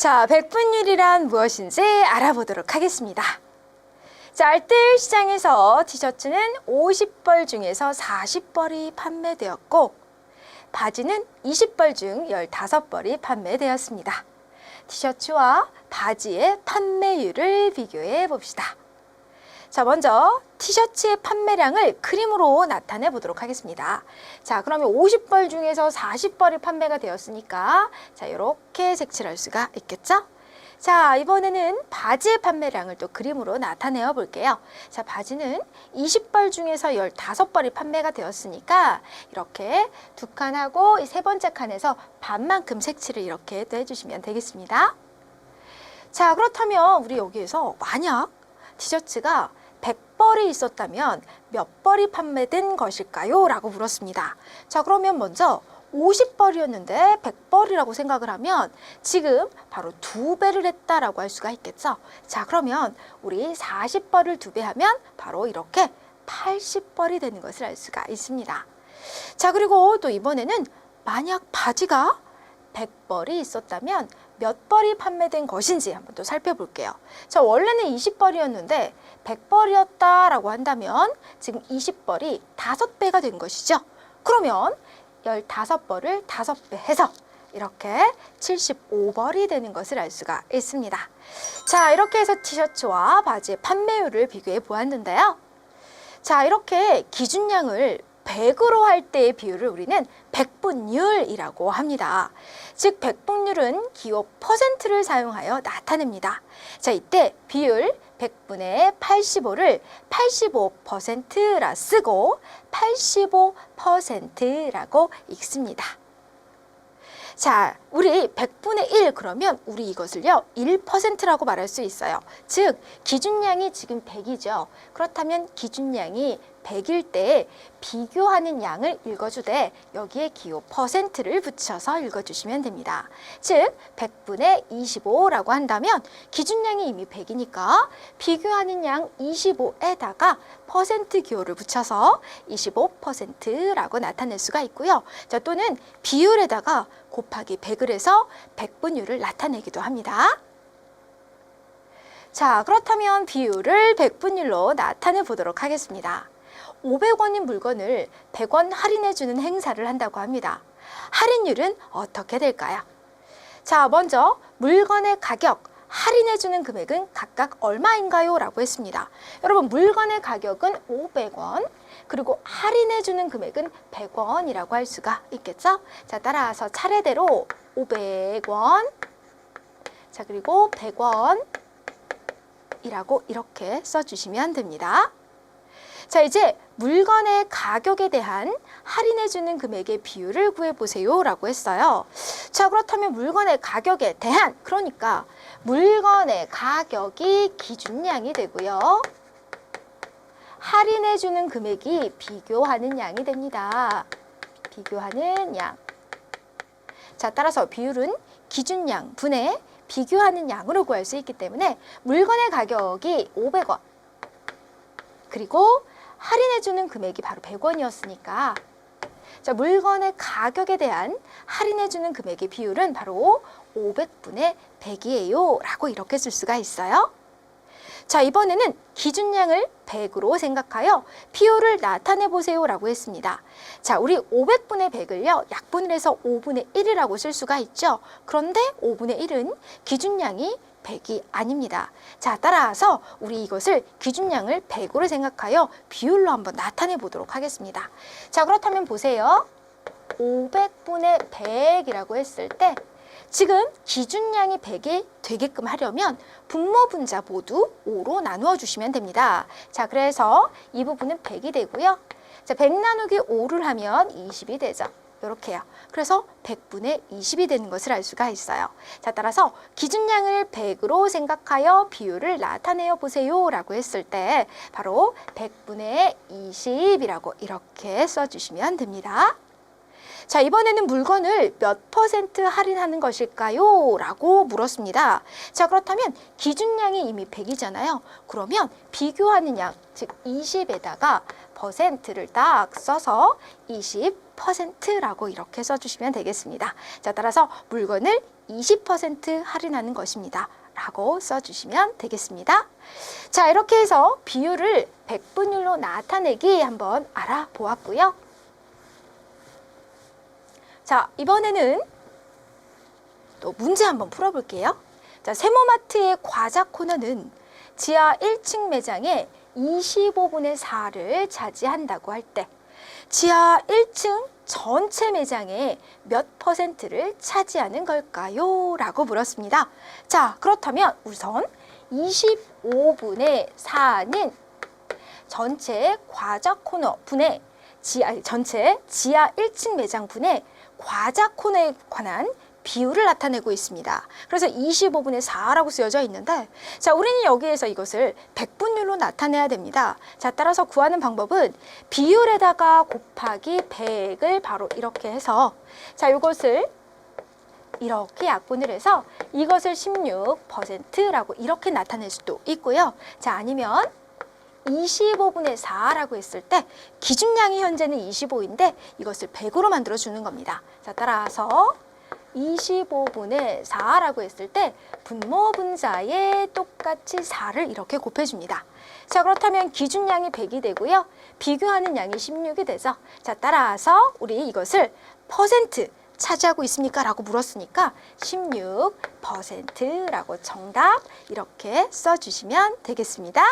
자, 백분율이란 무엇인지 알아보도록 하겠습니다. 자, 알뜰 시장에서 티셔츠는 50벌 중에서 40벌이 판매되었고 바지는 20벌 중 15벌이 판매되었습니다. 티셔츠와 바지의 판매율을 비교해 봅시다. 자, 먼저 티셔츠의 판매량을 그림으로 나타내 보도록 하겠습니다. 자, 그러면 50벌 중에서 40벌이 판매가 되었으니까 자, 이렇게 색칠할 수가 있겠죠? 자, 이번에는 바지의 판매량을 또 그림으로 나타내어 볼게요. 자, 바지는 20벌 중에서 15벌이 판매가 되었으니까 이렇게 두 칸하고 이 세 번째 칸에서 반만큼 색칠을 이렇게 또 해주시면 되겠습니다. 자, 그렇다면 우리 여기에서 만약 티셔츠가 100벌이 있었다면 몇 벌이 판매된 것일까요? 라고 물었습니다. 자, 그러면 먼저 50벌이었는데 100벌이라고 생각을 하면 지금 바로 2배를 했다라고 할 수가 있겠죠. 자, 그러면 우리 40벌을 2배 하면 바로 이렇게 80벌이 되는 것을 알 수가 있습니다. 자, 그리고 또 이번에는 만약 바지가 100벌이 있었다면 몇 벌이 판매된 것인지 한번 또 살펴볼게요. 자, 원래는 20벌이었는데 100벌이었다라고 한다면 지금 20벌이 5배가 된 것이죠. 그러면 15벌을 5배 해서 이렇게 75벌이 되는 것을 알 수가 있습니다. 자, 이렇게 해서 티셔츠와 바지의 판매율을 비교해 보았는데요. 자, 이렇게 기준량을 100으로 할 때의 비율을 우리는 백분율이라고 합니다. 즉, 백분율은 기호 %를 사용하여 나타냅니다. 자, 이때 비율 100분의 85를 85%라 쓰고 85%라고 읽습니다. 자, 우리 100분의 1 그러면 우리 이것을요 1%라고 말할 수 있어요. 즉, 기준량이 지금 100이죠. 그렇다면 기준량이 100일 때 비교하는 양을 읽어주되 여기에 기호 %를 붙여서 읽어주시면 됩니다. 즉, 100분의 25라고 한다면 기준량이 이미 100이니까 비교하는 양 25에다가 퍼센트 기호를 붙여서 25%라고 나타낼 수가 있고요. 자, 또는 비율에다가 곱하기 100을 해서 백분율을 나타내기도 합니다. 자, 그렇다면 비율을 백분율로 나타내 보도록 하겠습니다. 500원인 물건을 100원 할인해주는 행사를 한다고 합니다. 할인율은 어떻게 될까요? 자, 먼저 물건의 가격, 할인해주는 금액은 각각 얼마인가요? 라고 했습니다. 여러분, 물건의 가격은 500원, 그리고 할인해주는 금액은 100원이라고 할 수가 있겠죠? 자, 따라서 차례대로 500원, 자, 그리고 100원이라고 이렇게 써주시면 됩니다. 자, 이제 물건의 가격에 대한 할인해주는 금액의 비율을 구해보세요 라고 했어요. 자, 그렇다면 물건의 가격에 대한, 그러니까 물건의 가격이 기준량이 되고요. 할인해주는 금액이 비교하는 양이 됩니다. 비교하는 양. 자, 따라서 비율은 기준량 분의 비교하는 양으로 구할 수 있기 때문에 물건의 가격이 500원. 그리고 할인해주는 금액이 바로 100원이었으니까 자, 물건의 가격에 대한 할인해주는 금액의 비율은 바로 500분의 100이에요 라고 이렇게 쓸 수가 있어요. 자, 이번에는 기준량을 100으로 생각하여 비율을 나타내 보세요 라고 했습니다. 자, 우리 500분의 100을요 약분을 해서 5분의 1이라고 쓸 수가 있죠. 그런데 5분의 1은 기준량이 100이 아닙니다. 자, 따라서 우리 이것을 기준량을 100으로 생각하여 비율로 한번 나타내 보도록 하겠습니다. 자, 그렇다면 보세요. 500분의 100이라고 했을 때 지금 기준량이 100이 되게끔 하려면 분모 분자 모두 5로 나누어 주시면 됩니다. 자, 그래서 이 부분은 100이 되고요. 자, 100 나누기 5를 하면 20이 되죠. 이렇게요. 그래서 100분의 20이 되는 것을 알 수가 있어요. 자, 따라서 기준량을 100으로 생각하여 비율을 나타내어 보세요 라고 했을 때 바로 100분의 20이라고 이렇게 써주시면 됩니다. 자, 이번에는 물건을 몇 % 할인하는 것일까요? 라고 물었습니다. 자, 그렇다면 기준량이 이미 100이잖아요. 그러면 비교하는 양, 즉 20에다가 %를 딱 써서 20%라고 이렇게 써주시면 되겠습니다. 자, 따라서 물건을 20% 할인하는 것입니다. 라고 써주시면 되겠습니다. 자, 이렇게 해서 비율을 백분율로 나타내기 한번 알아보았고요. 자, 이번에는 또 문제 한번 풀어볼게요. 자, 세모마트의 과자 코너는 지하 1층 매장의 25분의 4를 차지한다고 할 때 지하 1층 전체 매장의 몇 %를 차지하는 걸까요? 라고 물었습니다. 자, 그렇다면 우선 25분의 4는 전체 과자 코너 분의 전체 지하 1층 매장 분의 과자 코너에 관한 비율을 나타내고 있습니다. 그래서 25분의 4라고 쓰여져 있는데, 자, 우리는 여기에서 이것을 백분율로 나타내야 됩니다. 자, 따라서 구하는 방법은 비율에다가 곱하기 100을 바로 이렇게 해서, 자, 이것을 이렇게 약분을 해서 이것을 16%라고 이렇게 나타낼 수도 있고요. 자, 아니면 25분의 4라고 했을 때 기준량이 현재는 25인데 이것을 100으로 만들어 주는 겁니다. 자, 따라서 25분의 4라고 했을 때 분모 분자에 똑같이 4를 이렇게 곱해줍니다. 자, 그렇다면 기준량이 100이 되고요. 비교하는 양이 16이 돼서, 자, 따라서 우리 이것을 퍼센트 차지하고 있습니까? 라고 물었으니까 16%라고 정답 이렇게 써주시면 되겠습니다.